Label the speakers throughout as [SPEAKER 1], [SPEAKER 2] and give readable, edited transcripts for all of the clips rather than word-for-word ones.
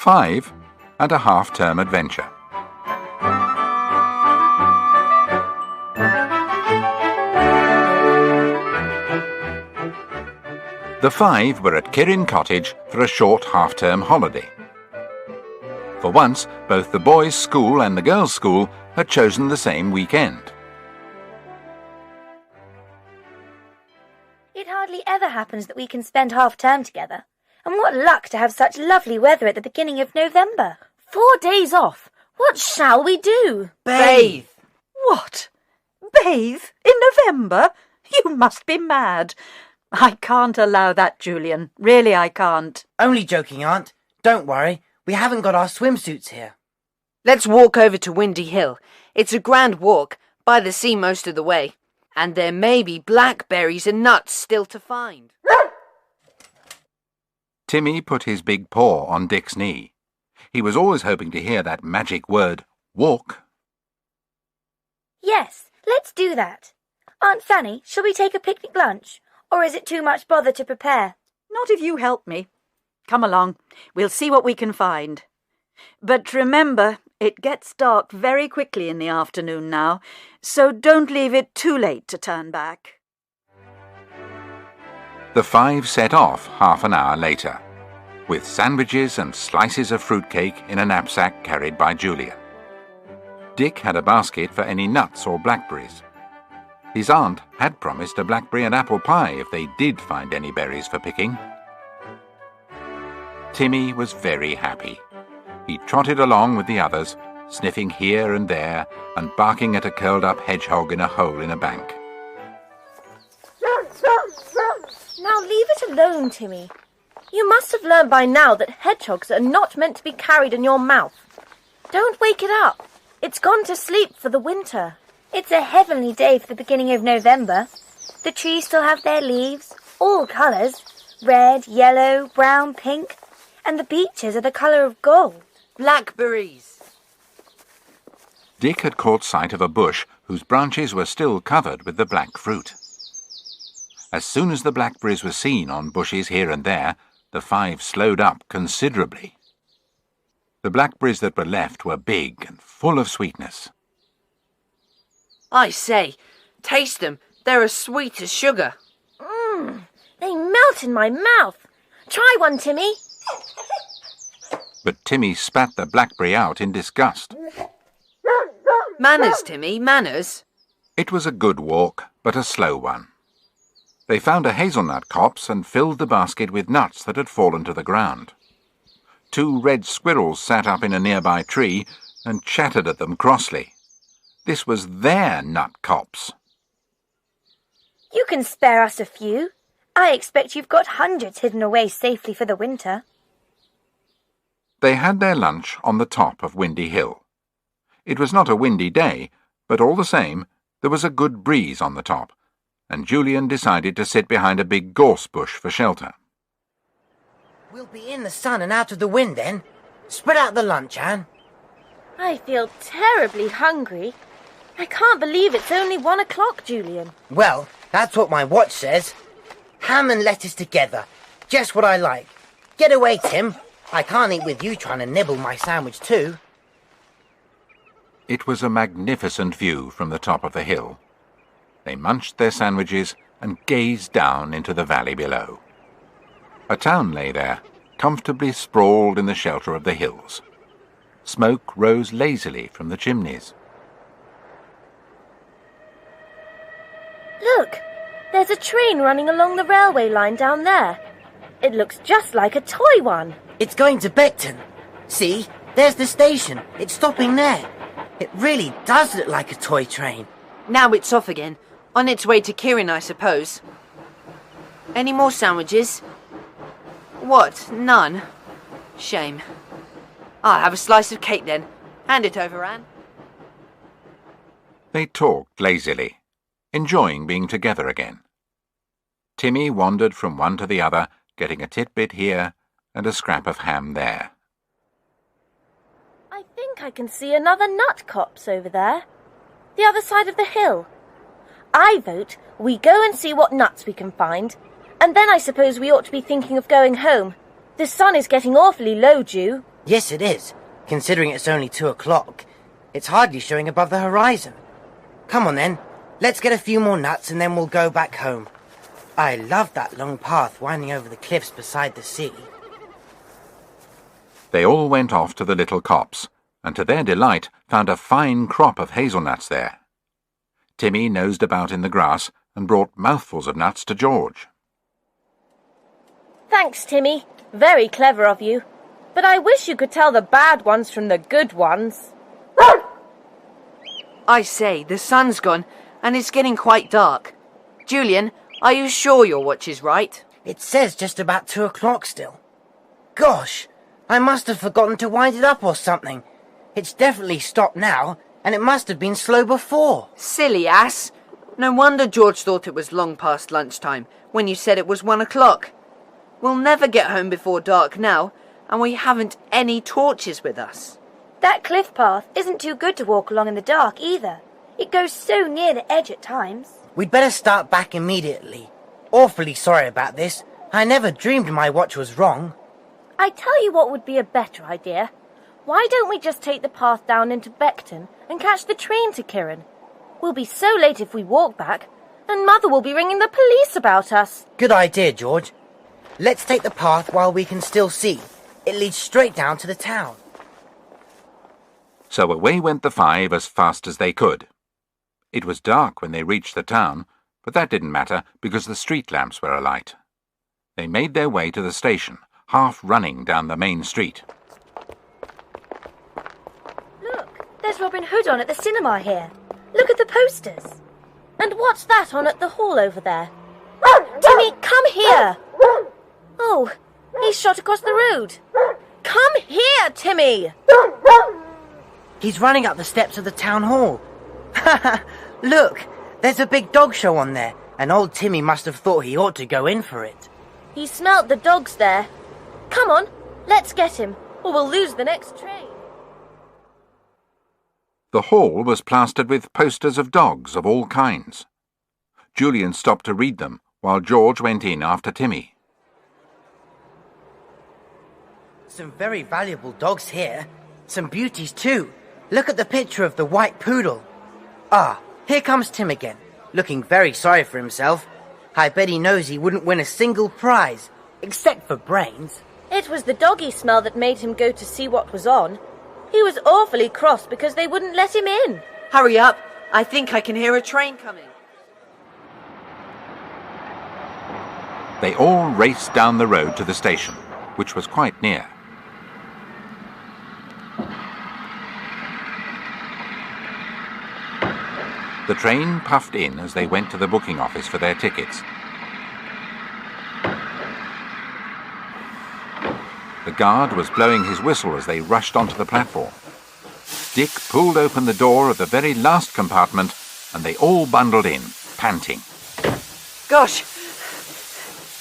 [SPEAKER 1] 5 and a half-term adventure. The 5 were at Kirin Cottage for a short half-term holiday. For once, both the boys' school and the girls' school had chosen the same weekend.
[SPEAKER 2] It hardly ever happens that we can spend half-term together. And what luck to have such lovely weather at the beginning of November. 4 days off. What shall we do?
[SPEAKER 3] Bathe.
[SPEAKER 4] What? Bathe in November? You must be mad. I can't allow that, Julian. Really, I can't.
[SPEAKER 3] Only joking, Aunt. Don't worry. We haven't got our swimsuits here.
[SPEAKER 5] Let's walk over to Windy Hill. It's a grand walk, by the sea most of the way. And there may be blackberries and nuts still to find.
[SPEAKER 1] Timmy put his big paw on Dick's knee. He was always hoping to hear that magic word, walk.
[SPEAKER 2] Yes, let's do that. Aunt Fanny, shall we take a picnic lunch? Or is it too much bother to prepare?
[SPEAKER 4] Not if you help me. Come along. We'll see what we can find. But remember, it gets dark very quickly in the afternoon now, so don't leave it too late to turn back.
[SPEAKER 1] The 5 set off half an hour later, with sandwiches and slices of fruitcake in a knapsack carried by Julian. Dick had a basket for any nuts or blackberries. His aunt had promised a blackberry and apple pie if they did find any berries for picking. Timmy was very happy. He trotted along with the others, sniffing here and there and barking at a curled-up hedgehog in a hole in a bank.
[SPEAKER 2] Now leave it alone, Timmy. You must have learned by now that hedgehogs are not meant to be carried in your mouth. Don't wake it up. It's gone to sleep for the winter. It's a heavenly day for the beginning of November. The trees still have their leaves, all colours, red, yellow, brown, pink, and the beeches are the colour of gold.
[SPEAKER 5] Blackberries.
[SPEAKER 1] Dick had caught sight of a bush whose branches were still covered with the black fruit. As soon as the blackberries were seen on bushes here and there, the 5 slowed up considerably. The blackberries that were left were big and full of sweetness.
[SPEAKER 5] I say, taste them. They're as sweet as sugar.
[SPEAKER 2] They melt in my mouth. Try one, Timmy.
[SPEAKER 1] But Timmy spat the blackberry out in disgust.
[SPEAKER 5] Manners, Timmy, manners.
[SPEAKER 1] It was a good walk, but a slow one. They found a hazelnut copse and filled the basket with nuts that had fallen to the ground. 2 red squirrels sat up in a nearby tree and chattered at them crossly. This was their nut copse.
[SPEAKER 2] You can spare us a few. I expect you've got hundreds hidden away safely for the winter.
[SPEAKER 1] They had their lunch on the top of Windy Hill. It was not a windy day, but all the same, there was a good breeze on the top, and Julian decided to sit behind a big gorse bush for shelter.
[SPEAKER 3] We'll be in the sun and out of the wind then. Spread out the lunch, Anne.
[SPEAKER 2] I feel terribly hungry. I can't believe it's only 1 o'clock, Julian.
[SPEAKER 3] Well, that's what my watch says. Ham and lettuce together. Just what I like. Get away, Tim. I can't eat with you trying to nibble my sandwich too.
[SPEAKER 1] It was a magnificent view from the top of the hill. They munched their sandwiches and gazed down into the valley below. A town lay there, comfortably sprawled in the shelter of the hills. Smoke rose lazily from the chimneys.
[SPEAKER 2] Look, there's a train running along the railway line down there. It looks just like a toy one.
[SPEAKER 3] It's going to Beckton. See, there's the station. It's stopping there. It really does look like a toy train.
[SPEAKER 5] Now it's off again. On its way to Kirin, I suppose. Any more sandwiches? What? None? Shame. I'll have a slice of cake then. Hand it over, Anne.
[SPEAKER 1] They talked lazily, enjoying being together again. Timmy wandered from one to the other, getting a titbit here and a scrap of ham there.
[SPEAKER 2] I think I can see another nut copse over there. The other side of the hill. I vote we go and see what nuts we can find, and then I suppose we ought to be thinking of going home. The sun is getting awfully low, Ju.
[SPEAKER 3] Yes, it is. Considering it's only 2 o'clock, it's hardly showing above the horizon. Come on then, let's get a few more nuts and then we'll go back home. I love that long path winding over the cliffs beside the sea.
[SPEAKER 1] They all went off to the little copse, and to their delight found a fine crop of hazelnuts there. Timmy nosed about in the grass and brought mouthfuls of nuts to George.
[SPEAKER 2] Thanks, Timmy. Very clever of you. But I wish you could tell the bad ones from the good ones.
[SPEAKER 5] I say, the sun's gone, and it's getting quite dark. Julian, are you sure your watch is right?
[SPEAKER 3] It says just about 2 o'clock still. Gosh, I must have forgotten to wind it up or something. It's definitely stopped now, and it must have been slow before.
[SPEAKER 5] Silly ass. No wonder George thought it was long past lunchtime, when you said it was 1 o'clock. We'll never get home before dark now, and we haven't any torches with us.
[SPEAKER 2] That cliff path isn't too good to walk along in the dark either. It goes so near the edge at times.
[SPEAKER 3] We'd better start back immediately. Awfully sorry about this. I never dreamed my watch was wrong.
[SPEAKER 2] I tell you what would be a better idea. Why don't we just take the path down into Beckton and catch the train to Kirin? We'll be so late if we walk back, and Mother will be ringing the police about us.
[SPEAKER 3] Good idea, George. Let's take the path while we can still see. It leads straight down to the town.
[SPEAKER 1] So away went the 5 as fast as they could. It was dark when they reached the town, but that didn't matter because the street lamps were alight. They made their way to the station, half running down the main street.
[SPEAKER 2] Look, there's Robin Hood on at the cinema here. Look at the posters. And what's that on at the hall over there? Timmy, come here. Oh, he's shot across the road. Come here, Timmy.
[SPEAKER 3] He's running up the steps of the town hall. Look, there's a big dog show on there, and old Timmy must have thought he ought to go in for it.
[SPEAKER 2] He smelt the dogs there. Come on, let's get him, or we'll lose the next train.
[SPEAKER 1] The hall was plastered with posters of dogs of all kinds. Julian stopped to read them, while George went in after Timmy.
[SPEAKER 3] Some very valuable dogs here. Some beauties too. Look at the picture of the white poodle. Ah, here comes Tim again, looking very sorry for himself. I bet he knows he wouldn't win a single prize, except for brains.
[SPEAKER 2] It was the doggy smell that made him go to see what was on. He was awfully cross because they wouldn't let him in.
[SPEAKER 5] Hurry up. I think I can hear a train coming.
[SPEAKER 1] They all raced down the road to the station, which was quite near. The train puffed in as they went to the booking office for their tickets. The guard was blowing his whistle as they rushed onto the platform. Dick pulled open the door of the very last compartment, and they all bundled in, panting.
[SPEAKER 5] Gosh,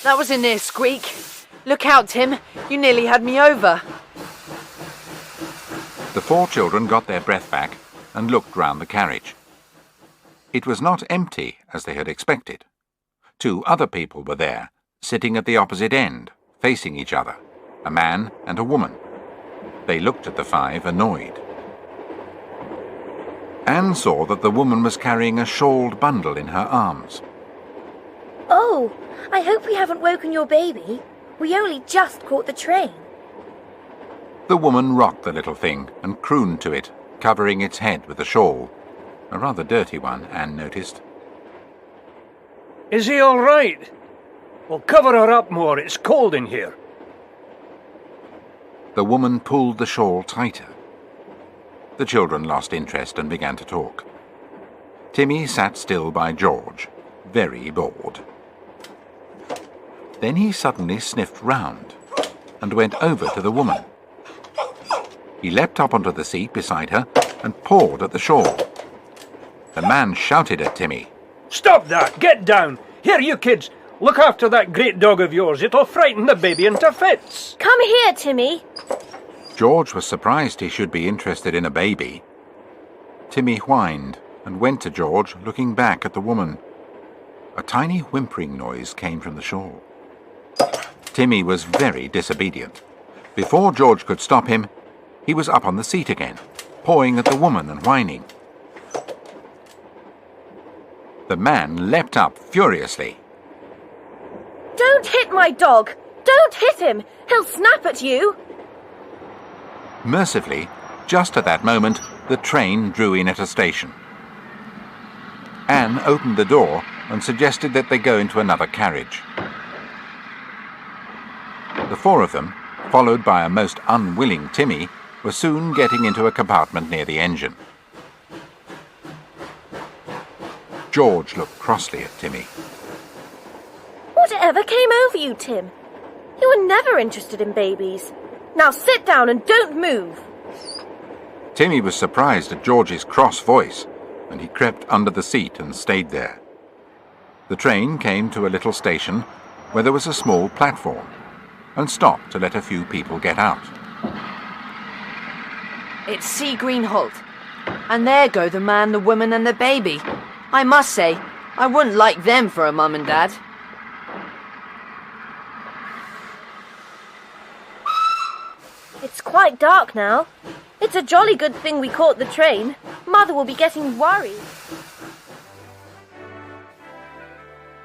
[SPEAKER 5] that was a near squeak. Look out, Tim. You nearly had me over.
[SPEAKER 1] The 4 children got their breath back and looked round the carriage. It was not empty, as they had expected. 2 other people were there, sitting at the opposite end, facing each other, a man and a woman. They looked at the 5, annoyed. Anne saw that the woman was carrying a shawled bundle in her arms.
[SPEAKER 2] Oh, I hope we haven't woken your baby. We only just caught the train.
[SPEAKER 1] The woman rocked the little thing and crooned to it, covering its head with a shawl. A rather dirty one, Anne noticed.
[SPEAKER 6] Is he all right? Well, cover her up more. It's cold in here.
[SPEAKER 1] The woman pulled the shawl tighter. The children lost interest and began to talk. Timmy sat still by George, very bored. Then he suddenly sniffed round and went over to the woman. He leapt up onto the seat beside her and pawed at the shawl. The man shouted at Timmy.
[SPEAKER 6] Stop that! Get down! Here, you kids! Look after that great dog of yours. It'll frighten the baby into fits.
[SPEAKER 2] Come here, Timmy.
[SPEAKER 1] George was surprised he should be interested in a baby. Timmy whined and went to George, looking back at the woman. A tiny whimpering noise came from the shawl. Timmy was very disobedient. Before George could stop him, he was up on the seat again, pawing at the woman and whining. The man leapt up furiously.
[SPEAKER 2] Don't hit my dog! Don't hit him! He'll snap at you!
[SPEAKER 1] Mercifully, just at that moment, the train drew in at a station. Anne opened the door and suggested that they go into another carriage. The four of them, followed by a most unwilling Timmy, were soon getting into a compartment near the engine. George looked crossly at Timmy.
[SPEAKER 2] Whatever came over you, Tim? You were never interested in babies. Now sit down and don't move.
[SPEAKER 1] Timmy was surprised at George's cross voice, and he crept under the seat and stayed there. The train came to a little station where there was a small platform, and stopped to let a few people get out.
[SPEAKER 5] It's Sea Green Holt. And there go the man, the woman and the baby. I must say, I wouldn't like them for a mum and dad.
[SPEAKER 2] It's quite dark now. It's a jolly good thing we caught the train. Mother will be getting worried.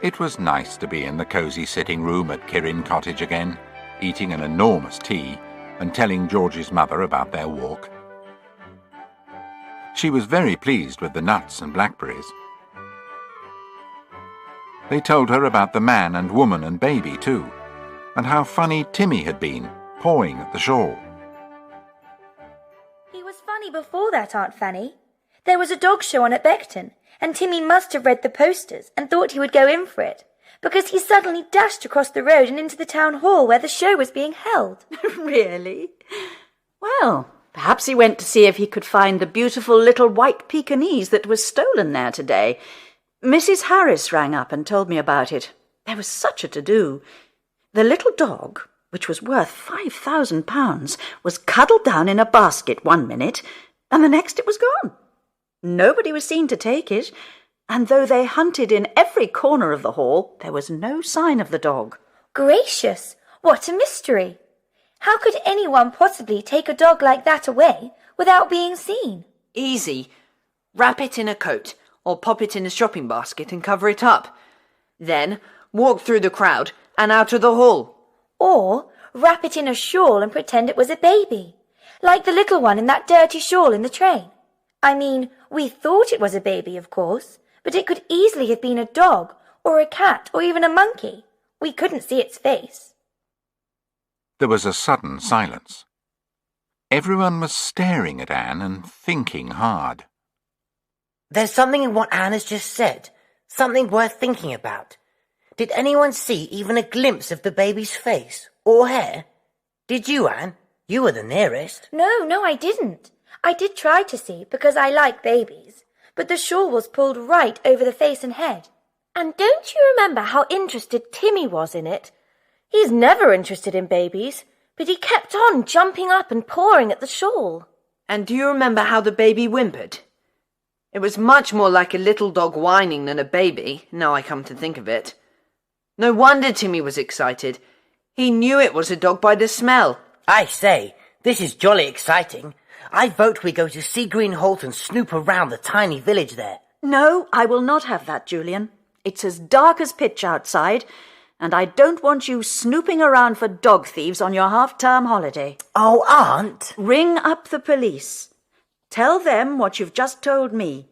[SPEAKER 1] It was nice to be in the cosy sitting room at Kirin Cottage again, eating an enormous tea and telling George's mother about their walk. She was very pleased with the nuts and blackberries. They told her about the man and woman and baby too, and how funny Timmy had been, pawing at the shawl.
[SPEAKER 7] He was funny before that, Aunt Fanny. There was a dog show on at Beckton, and Timmy must have read the posters and thought he would go in for it, because he suddenly dashed across the road and into the town hall where the show was being held.
[SPEAKER 4] Really? Well, perhaps he went to see if he could find the beautiful little white Pekingese that was stolen there today. Mrs. Harris rang up and told me about it. There was such a to-do. The little dog, which was worth £5,000, was cuddled down in a basket one minute, and the next it was gone. Nobody was seen to take it, and though they hunted in every corner of the hall, there was no sign of the dog.
[SPEAKER 7] Gracious, what a mystery! How could anyone possibly take a dog like that away without being seen?
[SPEAKER 5] Easy. Wrap it in a coat, or pop it in a shopping basket and cover it up. Then walk through the crowd and out of the hall.
[SPEAKER 7] Or wrap it in a shawl and pretend it was a baby, like the little one in that dirty shawl in the train. I mean, we thought it was a baby, of course, but it could easily have been a dog or a cat or even a monkey. We couldn't see its face.
[SPEAKER 1] There was a sudden silence. Everyone was staring at Anne and thinking hard.
[SPEAKER 3] There's something in what Anne has just said, something worth thinking about. Did anyone see even a glimpse of the baby's face or hair? Did you, Anne? You were the nearest.
[SPEAKER 7] No, I didn't. I did try to see, because I like babies, but the shawl was pulled right over the face and head.
[SPEAKER 2] And don't you remember how interested Timmy was in it? He's never interested in babies, but he kept on jumping up and pawing at the shawl.
[SPEAKER 5] And do you remember how the baby whimpered? It was much more like a little dog whining than a baby, now I come to think of it. No wonder Timmy was excited. He knew it was a dog by the smell.
[SPEAKER 3] I say, this is jolly exciting. I vote we go to Sea Green Holt and snoop around the tiny village there.
[SPEAKER 4] No, I will not have that, Julian. It's as dark as pitch outside, and I don't want you snooping around for dog thieves on your half-term holiday.
[SPEAKER 3] Oh, Aunt!
[SPEAKER 4] Ring up the police. Tell them what you've just told me.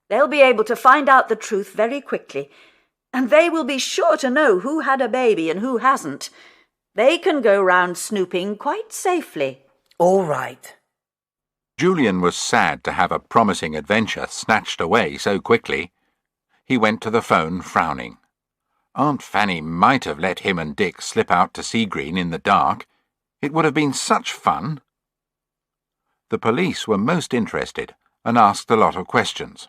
[SPEAKER 4] They'll be able to find out the truth very quickly, and they will be sure to know who had a baby and who hasn't. They can go round snooping quite safely.
[SPEAKER 3] All right.
[SPEAKER 1] Julian was sad to have a promising adventure snatched away so quickly. He went to the phone frowning. Aunt Fanny might have let him and Dick slip out to Sea Green in the dark. It would have been such fun. The police were most interested and asked a lot of questions.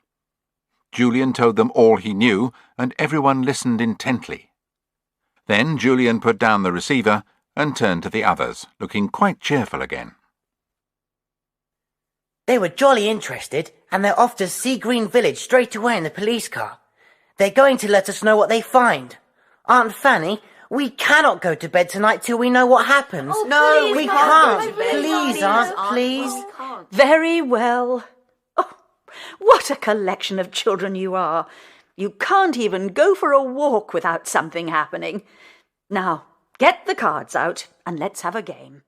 [SPEAKER 1] Julian told them all he knew, and everyone listened intently. Then Julian put down the receiver and turned to the others, looking quite cheerful again.
[SPEAKER 3] They were jolly interested, and they're off to Sea Green Village straight away in the police car. They're going to let us know what they find. Aunt Fanny, We cannot go to bed tonight till we know what happens.
[SPEAKER 2] Oh,
[SPEAKER 5] No,
[SPEAKER 2] please,
[SPEAKER 5] we
[SPEAKER 3] we
[SPEAKER 5] can't
[SPEAKER 3] can't.
[SPEAKER 5] go to bed.
[SPEAKER 3] Please, Aunt, please.
[SPEAKER 4] Very well. Oh, what a collection of children you are. You can't even go for a walk without something happening. Now, get the cards out and let's have a game.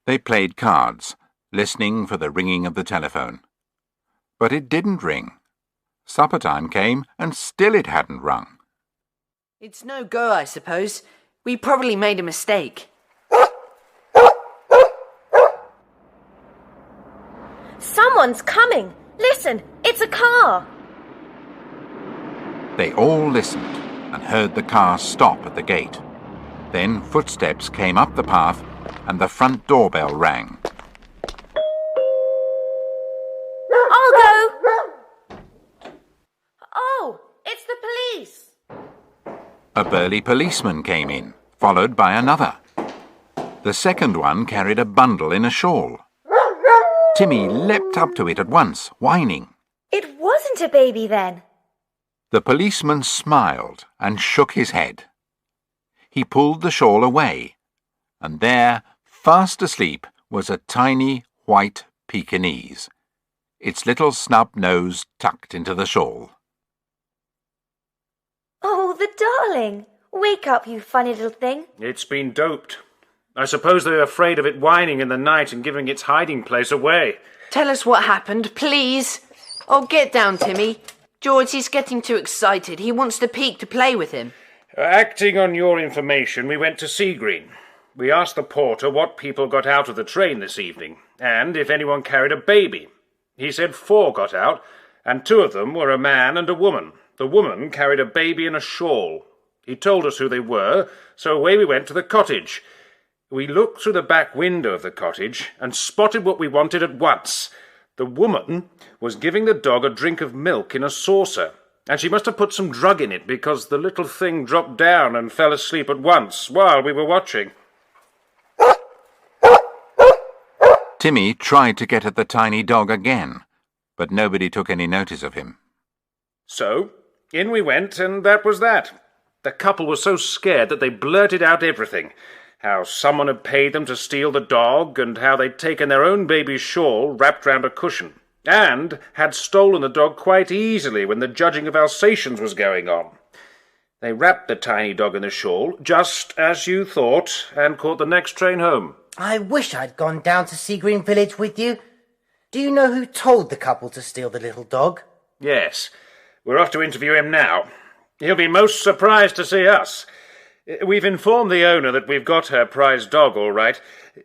[SPEAKER 1] They played cards, listening for the ringing of the telephone. But it didn't ring. Supper time came and still it hadn't rung.
[SPEAKER 5] It's no go, I suppose. We probably made a mistake.
[SPEAKER 2] Someone's coming. Listen, it's a car.
[SPEAKER 1] They all listened and heard the car stop at the gate. Then footsteps came up the path and the front doorbell rang.
[SPEAKER 2] I'll go. Oh, it's the police.
[SPEAKER 1] A burly policeman came in, followed by another. The second one carried a bundle in a shawl. Timmy leapt up to it at once, whining.
[SPEAKER 7] It wasn't a baby then.
[SPEAKER 1] The policeman smiled and shook his head. He pulled the shawl away, and there, fast asleep, was a tiny white Pekingese, its little snub nose tucked into the shawl.
[SPEAKER 7] Oh, the darling. Wake up, you funny little thing.
[SPEAKER 6] It's been doped. I suppose they were afraid of it whining in the night and giving its hiding place away.
[SPEAKER 5] Tell us what happened, please. Oh, get down, Timmy. George, he's getting too excited. He wants the Peak to play with him.
[SPEAKER 6] Acting on your information, we went to Seagreen. We asked the porter what people got out of the train this evening, and if anyone carried a baby. He said 4 got out, and 2 of them were a man and a woman. The woman carried a baby in a shawl. He told us who they were, so away we went to the cottage. We looked through the back window of the cottage and spotted what we wanted at once. The woman was giving the dog a drink of milk in a saucer, and she must have put some drug in it because the little thing dropped down and fell asleep at once while we were watching.
[SPEAKER 1] Timmy tried to get at the tiny dog again, but nobody took any notice of him.
[SPEAKER 6] So, in we went, and that was that. The couple were so scared that they blurted out everything. How someone had paid them to steal the dog, and how they'd taken their own baby's shawl wrapped round a cushion, and had stolen the dog quite easily when the judging of Alsatians was going on. They wrapped the tiny dog in the shawl, just as you thought, and caught the next train home.
[SPEAKER 3] I wish I'd gone down to Seagreen Village with you. Do you know who told the couple to steal the little dog?
[SPEAKER 6] Yes, we're off to interview him now. He'll be most surprised to see us. We've informed the owner that we've got her prize dog all right,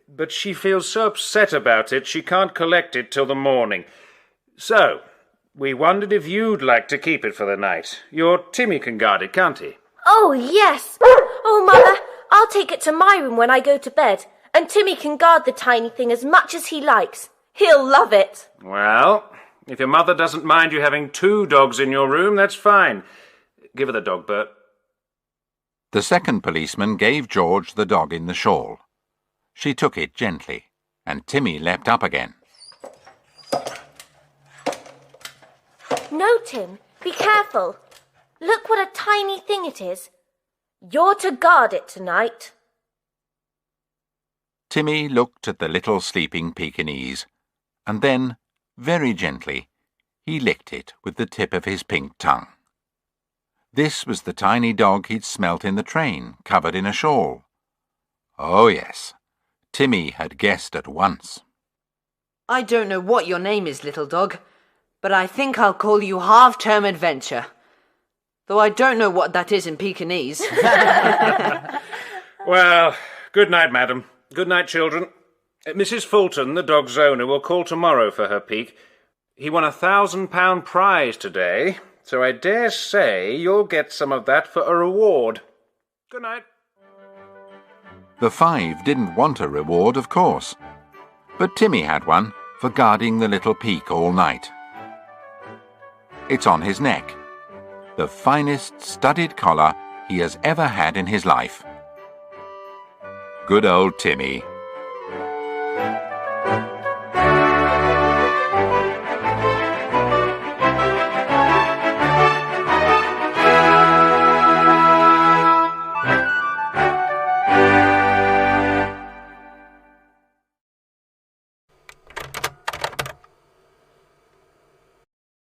[SPEAKER 6] but she feels so upset about it she can't collect it till the morning. So, we wondered if you'd like to keep it for the night. Your Timmy can guard it, can't he?
[SPEAKER 2] Oh, yes. Oh, Mother, I'll take it to my room when I go to bed, and Timmy can guard the tiny thing as much as he likes. He'll love it.
[SPEAKER 6] Well, if your mother doesn't mind you having 2 dogs in your room, that's fine. Give her the dog, Bert.
[SPEAKER 1] The second policeman gave George the dog in the shawl. She took it gently, and Timmy leapt up again.
[SPEAKER 2] No, Tim, be careful. Look what a tiny thing it is. You're to guard it tonight.
[SPEAKER 1] Timmy looked at the little sleeping Pekingese, and then, very gently, he licked it with the tip of his pink tongue. This was the tiny dog he'd smelt in the train, covered in a shawl. Oh, yes, Timmy had guessed at once.
[SPEAKER 5] I don't know what your name is, little dog, but I think I'll call you Half-Term Adventure. Though I don't know what that is in Pekingese.
[SPEAKER 6] Well, good night, madam. Good night, children. Mrs. Fulton, the dog's owner, will call tomorrow for her Peak. He won £1,000 prize today, so I dare say you'll get some of that for a reward. Good night.
[SPEAKER 1] The 5 didn't want a reward, of course, but Timmy had one for guarding the little Peak all night. It's on his neck, the finest studded collar he has ever had in his life. Good old Timmy.